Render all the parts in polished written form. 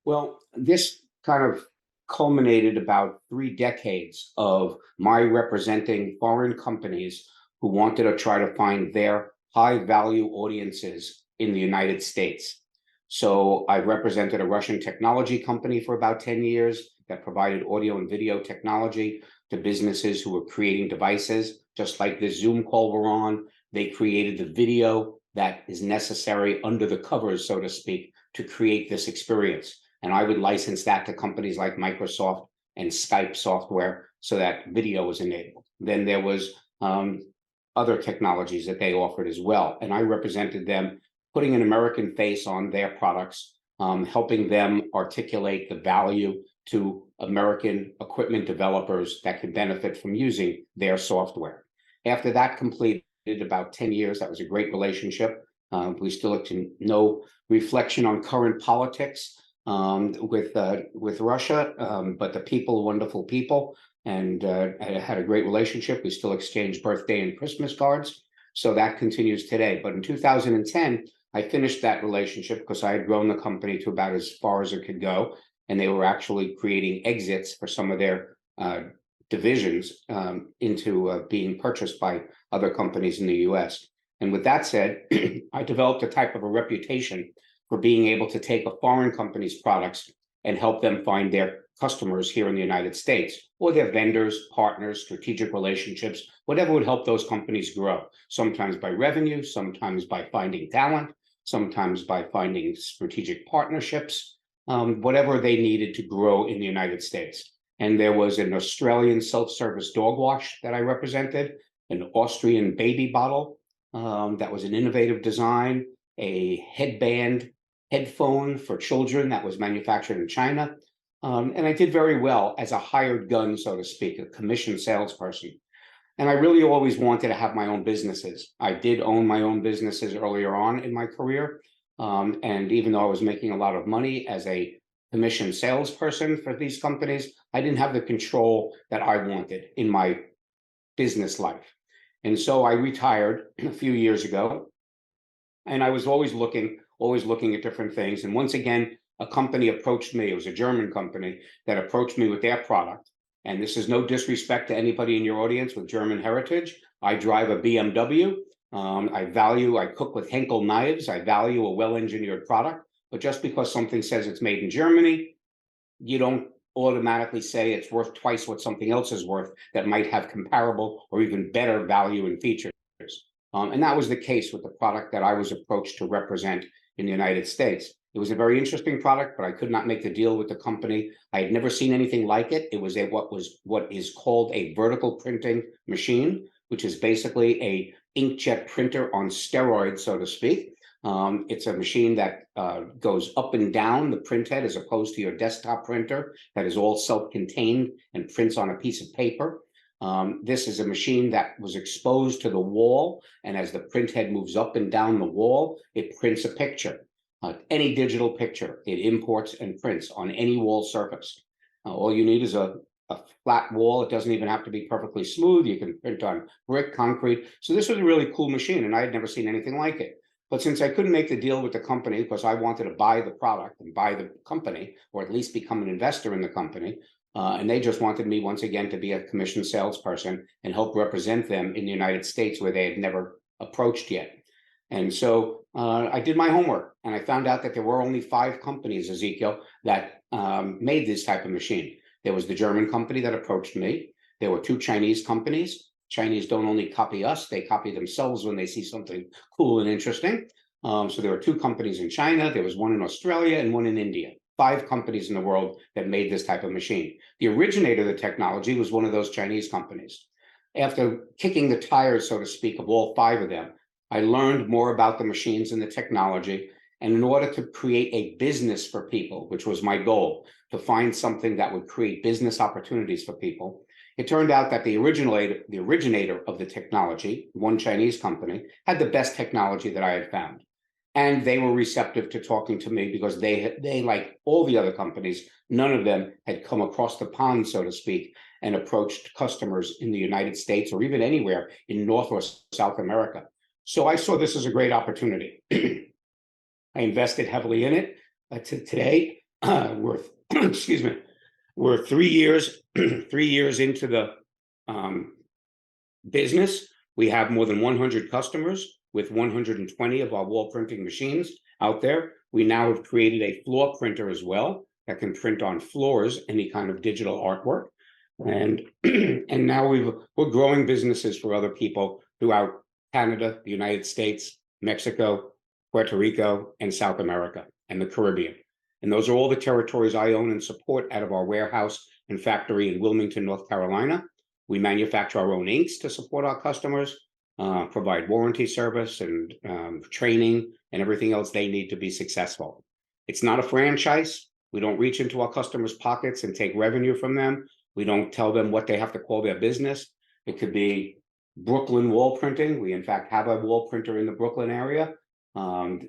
Well, this kind of culminated about 3 decades of my representing foreign companies who wanted to try to find their high value audiences in the United States. So I represented a Russian technology company for about 10 years that provided audio and video technology to businesses who were creating devices, just like this Zoom call we're on. They created the video that is necessary under the covers, so to speak, to create this experience. And I would license that to companies like Microsoft and Skype software so that video was enabled. Then there was other technologies that they offered as well. And I represented them, putting an American face on their products, helping them articulate the value to American equipment developers that could benefit from using their software. After that completed about 10 years, that was a great relationship. We still look to no reflection on current politics with Russia, but the people, wonderful people, and I had a great relationship. We still exchange birthday and Christmas cards, so that continues today. But in 2010, I finished that relationship because I had grown the company to about as far as it could go, and they were actually creating exits for some of their divisions into being purchased by other companies in the US. And with that said, I developed a type of a reputation for being able to take a foreign company's products and help them find their customers here in the United States, or their vendors, partners, strategic relationships, whatever would help those companies grow, sometimes by revenue, sometimes by finding talent, sometimes by finding strategic partnerships, whatever they needed to grow in the United States. And there was an Australian self-service dog wash that I represented, an Austrian baby bottle that was an innovative design, a headband headphone for children that was manufactured in China. And I did very well as a hired gun, so to speak, a commissioned salesperson. And I really always wanted to have my own businesses. I did own my own businesses earlier on in my career. And even though I was making a lot of money as a commissioned salesperson for these companies, I didn't have the control that I wanted in my business life. And so I retired a few years ago, and I was always looking at different things. And once again, a company approached me. It was a German company that approached me with their product. And this is no disrespect to anybody in your audience with German heritage. I drive a BMW. I cook with Henkel knives. I value a well-engineered product. But just because something says it's made in Germany, you don't automatically say it's worth twice what something else is worth that might have comparable or even better value and features. And that was the case with the product that I was approached to represent in the United States. It was a very interesting product, but I could not make the deal with the company. I had never seen anything like it. It was what is called a vertical printing machine, which is basically a inkjet printer on steroids, so to speak. It's a machine that goes up and down the printhead as opposed to your desktop printer that is all self-contained and prints on a piece of paper. This is a machine that was exposed to the wall, and as the printhead moves up and down the wall, it prints a picture. Any digital picture, it imports and prints on any wall surface. All you need is a flat wall. It doesn't even have to be perfectly smooth. You can print on brick, concrete. So this was a really cool machine, and I had never seen anything like it. But since I couldn't make the deal with the company because I wanted to buy the product and buy the company, or at least become an investor in the company, and they just wanted me once again to be a commissioned salesperson and help represent them in the United States where they had never approached yet. And so I did my homework, and I found out that there were only 5 companies, Ezekiel, that made this type of machine. There was the German company that approached me. There were 2 Chinese companies. Chinese don't only copy us, they copy themselves when they see something cool and interesting. So there were 2 companies in China. There was one in Australia and one in India. 5 companies in the world that made this type of machine. The originator of the technology was one of those Chinese companies. After kicking the tires, so to speak, of all 5 of them, I learned more about the machines and the technology. And in order to create a business for people, which was my goal, to find something that would create business opportunities for people, it turned out that the originator of the technology, one Chinese company, had the best technology that I had found. And they were receptive to talking to me because they, like all the other companies, none of them had come across the pond, so to speak, and approached customers in the United States or even anywhere in North or South America. So I saw this as a great opportunity. I invested heavily in it. Today, we're excuse me, we're 3 years 3 years into the um, business. We have more than 100 customers with 120 of our wall printing machines out there. We now have created a floor printer as well that can print on floors any kind of digital artwork. And and now we're growing businesses for other people throughout Canada, the United States, Mexico, Puerto Rico, and South America and the Caribbean. And those are all the territories I own and support out of our warehouse and factory in Wilmington, North Carolina. We manufacture our own inks to support our customers, provide warranty service and training and everything else they need to be successful. It's not a franchise. We don't reach into our customers' pockets and take revenue from them. We don't tell them what they have to call their business. It could be Brooklyn wall printing. We, in fact, have a wall printer in the Brooklyn area.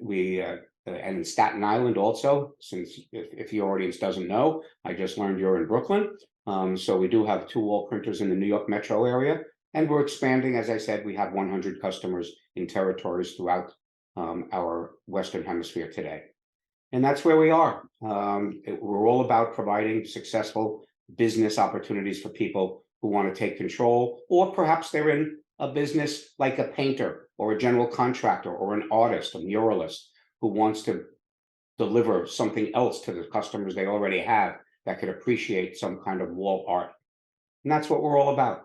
We and in Staten Island also, since if your audience doesn't know, I just learned you're in Brooklyn. So we do have 2 wall printers in the New York metro area, and we're expanding. As I said, we have 100 customers in territories throughout our Western Hemisphere today. And that's where we are. We're all about providing successful business opportunities for people who want to take control, or perhaps they're in a business like a painter or a general contractor or an artist, a muralist who wants to deliver something else to the customers they already have that could appreciate some kind of wall art. And that's what we're all about.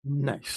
Nice.